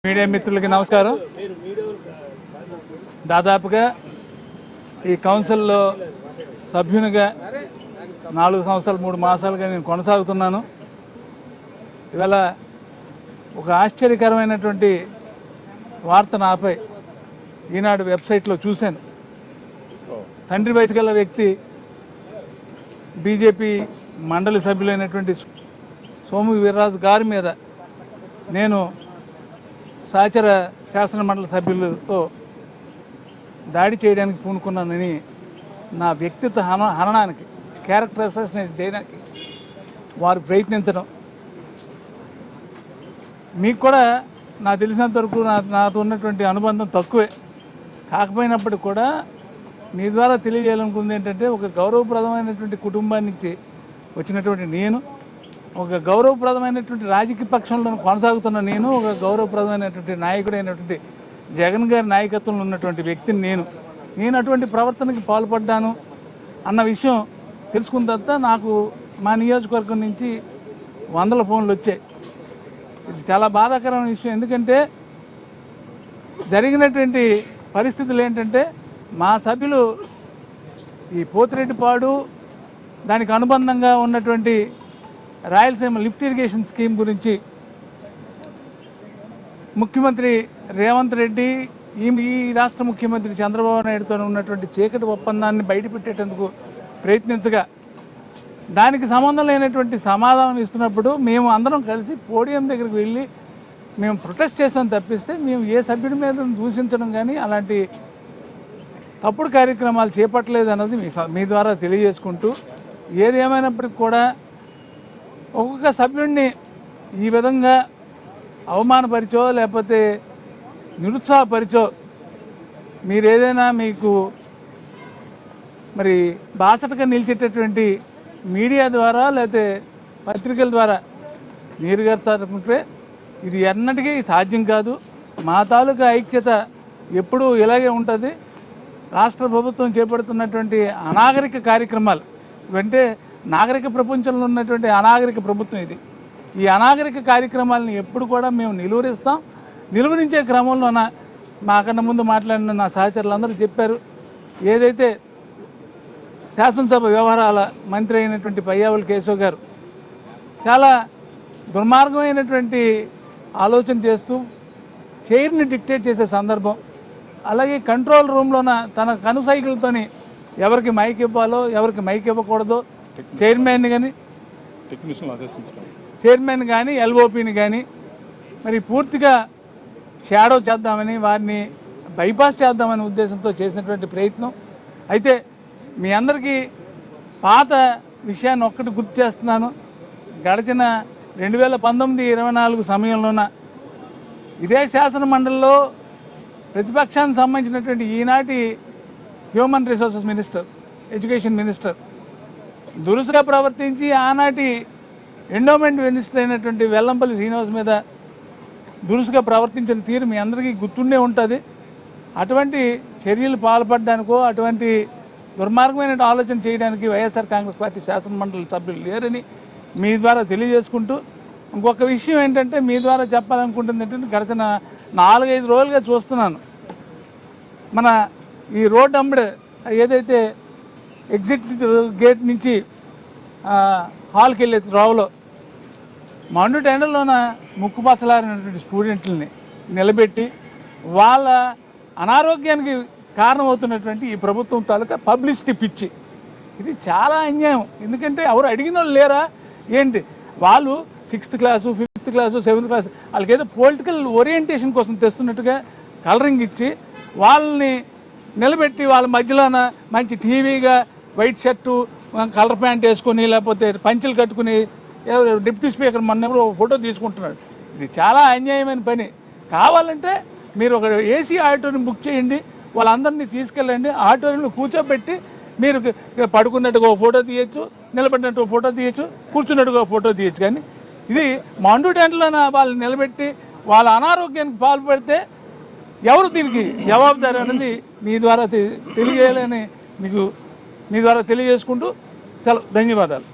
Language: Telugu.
మీడియా మిత్రులకి నమస్కారం. దాదాపుగా ఈ కౌన్సిల్లో సభ్యునిగా 4 సంవత్సరాలు 3 మాసాలుగా నేను కొనసాగుతున్నాను. ఇవాళ ఒక ఆశ్చర్యకరమైనటువంటి వార్త నాపై ఈనాడు వెబ్సైట్లో చూశాను. తండ్రి వయసు గల వ్యక్తి బీజేపీ మండలి సభ్యులైనటువంటి సోము వీర్రాజు గారి మీద నేను సహచర శాసన మండలి సభ్యులతో దాడి చేయడానికి పూనుకున్నానని, నా వ్యక్తిత్వ హననానికి, క్యారెక్టర్ అసాసినేషన్ చేయడానికి వారు ప్రయత్నించడం, మీకు కూడా నాకు తెలిసినంత వరకు నాతో ఉన్నటువంటి అనుబంధం తక్కువే. కాకపోయినప్పటికి కూడా మీ ద్వారా తెలియజేయాలనుకుంది ఏంటంటే, ఒక గౌరవప్రదమైనటువంటి కుటుంబాన్ని నుంచి వచ్చినటువంటి నేను, ఒక గౌరవప్రదమైనటువంటి రాజకీయ పక్షంలో కొనసాగుతున్న నేను, ఒక గౌరవప్రదమైనటువంటి నాయకుడైనటువంటి జగన్ గారి నాయకత్వంలో ఉన్నటువంటి వ్యక్తిని నేను అటువంటి ప్రవర్తనకి పాల్పడ్డాను అన్న విషయం తెలుసుకున్న తర్వాత నాకు మా నియోజకవర్గం నుంచి 100 ఫోన్లు వచ్చాయి. ఇది చాలా బాధాకరమైన విషయం. ఎందుకంటే జరిగినటువంటి పరిస్థితులు ఏంటంటే, మా సభ్యులు ఈ పోతిరెడ్డిపాడు దానికి అనుబంధంగా ఉన్నటువంటి రాయలసీమ లిఫ్ట్ ఇరిగేషన్ స్కీమ్ గురించి ముఖ్యమంత్రి రేవంత్ రెడ్డి, ఈ రాష్ట్ర ముఖ్యమంత్రి చంద్రబాబు నాయుడుతో ఉన్నటువంటి చీకటి ఒప్పందాన్ని బయటపెట్టేందుకు ప్రయత్నించగా, దానికి సంబంధం లేనటువంటి సమాధానం ఇస్తున్నప్పుడు మేము అందరం కలిసి పోడియం దగ్గరికి వెళ్ళి మేము ప్రొటెస్ట్ చేసాం తప్పిస్తే మేము ఏ సభ్యుడి మీద దూషించడం కానీ అలాంటి తప్పుడు కార్యక్రమాలు చేపట్టలేదు అన్నది మీ ద్వారా తెలియజేసుకుంటూ, ఏది ఏమైనప్పటికీ కూడా ఒక్కొక్క సభ్యుడిని ఈ విధంగా అవమానపరిచో లేకపోతే నిరుత్సాహపరిచో మీరు ఏదైనా మీకు మరి బాసటగా నిలిచేటటువంటి మీడియా ద్వారా లేకపోతే పత్రికల ద్వారా నీరుగార్చాలనుకుంటే ఇది ఎన్నటికీ సాధ్యం కాదు. మా తాలూకా ఐక్యత ఎప్పుడూ ఇలాగే ఉంటుంది. రాష్ట్ర ప్రభుత్వం చేపడుతున్నటువంటి అనాగరిక కార్యక్రమాలు అంటే నాగరిక ప్రపంచంలో ఉన్నటువంటి అనాగరిక ప్రభుత్వం ఇది. ఈ అనాగరిక కార్యక్రమాలను ఎప్పుడు కూడా మేము నిలువరిస్తాం. నిలువరించే క్రమంలోన మాకన్నా ముందు మాట్లాడిన నా సహచరులందరూ చెప్పారు, ఏదైతే శాసనసభ వ్యవహారాల మంత్రి అయినటువంటి పయ్యావుల కేశవ్ గారు చాలా దుర్మార్గమైనటువంటి ఆలోచన చేస్తూ చైర్ని డిక్టేట్ చేసే సందర్భం, అలాగే కంట్రోల్ రూమ్లోన తన కనుసైకిల్తోని ఎవరికి మైక్ ఇవ్వాలో ఎవరికి మైక్ ఇవ్వకూడదో చైర్మన్ కానీ ఎల్ఓపిని కానీ మరి పూర్తిగా షాడో చేద్దామని, వారిని బైపాస్ చేద్దామనే ఉద్దేశంతో చేసినటువంటి ప్రయత్నం. అయితే మీ అందరికీ పాత విషయాన్ని ఒక్కటి గుర్తు చేస్తున్నాను. గడిచిన 2019-24 సమయంలోన ఇదే శాసన మండలిలో ప్రతిపక్షానికి సంబంధించినటువంటి ఈనాటి human resources minister, education minister దురుసుగా ప్రవర్తించి ఆనాటి ఎండోమెంట్ మినిస్టర్ అయినటువంటి వెల్లంపల్లి శ్రీనివాస్ మీద దురుసుగా ప్రవర్తించిన తీరు మీ అందరికీ గుర్తుండే ఉంటుంది. అటువంటి చర్యలు పాల్పడడానికో అటువంటి దుర్మార్గమైన ఆలోచన చేయడానికి వైఎస్ఆర్ కాంగ్రెస్ పార్టీ శాసనమండలి సభ్యులు లేరని మీ ద్వారా తెలియజేసుకుంటూ, ఇంకొక విషయం ఏంటంటే మీ ద్వారా చెప్పాలనుకుంటుంది ఏంటంటే, గడిచిన 4-5 రోజులుగా చూస్తున్నాను మన ఈ రోడ్ అంబడే ఏదైతే ఎగ్జిట్ గేట్ నుంచి హాల్కి వెళ్ళే త్రోవలో మండు ఎండలోన ముక్కుపచ్చలారినటువంటి స్టూడెంట్లని నిలబెట్టి వాళ్ళ అనారోగ్యానికి కారణమవుతున్నటువంటి ఈ ప్రభుత్వం తాలూకా పబ్లిసిటీ పిచ్చి, ఇది చాలా అన్యాయం. ఎందుకంటే ఎవరు అడిగిన వాళ్ళు లేరా ఏంటి? వాళ్ళు 6th class 5th class 7th class వాళ్ళకి ఏదో పొలిటికల్ ఓరియంటేషన్ కోసం తెస్తున్నట్టుగా కలరింగ్ ఇచ్చి వాళ్ళని నిలబెట్టి వాళ్ళ మధ్యలోన మంచి టీవీగా వైట్ షర్టు కలర్ ప్యాంట్ వేసుకొని లేకపోతే పంచెలు కట్టుకుని డిప్యూటీ స్పీకర్ మొన్నప్పుడు ఒక ఫోటో తీసుకుంటున్నాడు. ఇది చాలా అన్యాయమైన పని. కావాలంటే మీరు ఒక ఏసీ ఆటోని బుక్ చేయండి, వాళ్ళందరినీ తీసుకెళ్ళండి, ఆటోలో కూర్చోబెట్టి మీరు పడుకున్నట్టుగా ఒక ఫోటో తీయచ్చు, నిలబడినట్టు ఒక ఫోటో తీయచ్చు, కూర్చున్నట్టుగా ఒక ఫోటో తీయచ్చు. కానీ ఇది మండు టెంట్లోన వాళ్ళని నిలబెట్టి వాళ్ళ అనారోగ్యానికి పాల్పడితే ఎవరు దీనికి జవాబుదారు అనేది మీ ద్వారా తెలియజేయాలని మీకు మీ ద్వారా తెలియజేసుకుంటూ చాలా ధన్యవాదాలు.